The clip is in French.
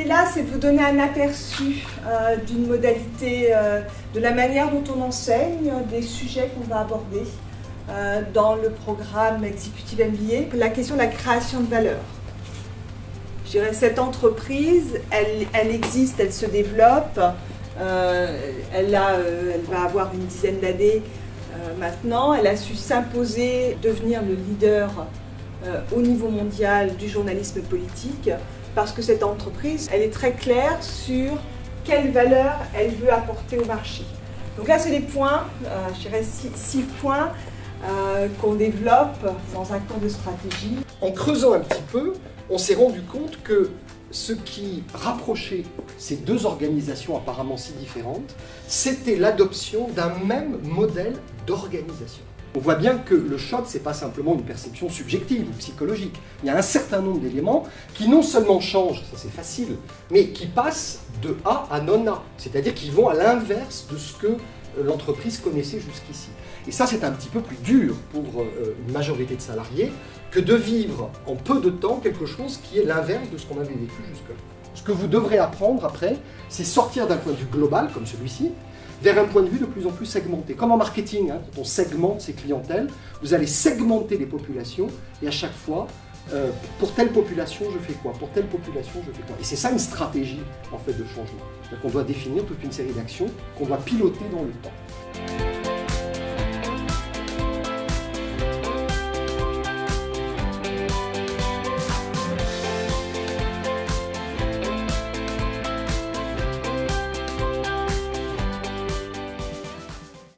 L'idée là, c'est de vous donner un aperçu d'une modalité, de la manière dont on enseigne, des sujets qu'on va aborder dans le programme Executive MBA. La question de la création de valeur. Je dirais, cette entreprise, elle existe, elle se développe, elle va avoir une dizaine d'années maintenant. Elle a su s'imposer, devenir le leader au niveau mondial du journalisme politique, parce que cette entreprise, elle est très claire sur quelle valeur elle veut apporter au marché. Donc là, c'est les points, je dirais 6 points qu'on développe dans un cours de stratégie. En creusant un petit peu, on s'est rendu compte que ce qui rapprochait ces deux organisations apparemment si différentes, c'était l'adoption d'un même modèle d'organisation. On voit bien que le choc, ce n'est pas simplement une perception subjective ou psychologique. Il y a un certain nombre d'éléments qui non seulement changent, ça c'est facile, mais qui passent de A à non-A, c'est-à-dire qui vont à l'inverse de ce que l'entreprise connaissait jusqu'ici. Et ça, c'est un petit peu plus dur pour une majorité de salariés que de vivre en peu de temps quelque chose qui est l'inverse de ce qu'on avait vécu jusque-là. Ce que vous devrez apprendre après, c'est sortir d'un point de vue global, comme celui-ci, vers un point de vue de plus en plus segmenté. Comme en marketing, quand on segmente ses clientèles, vous allez segmenter les populations et à chaque fois, pour telle population, je fais quoi? Pour telle population, je fais quoi? Et c'est ça une stratégie en fait de changement. On doit définir toute une série d'actions qu'on doit piloter dans le temps.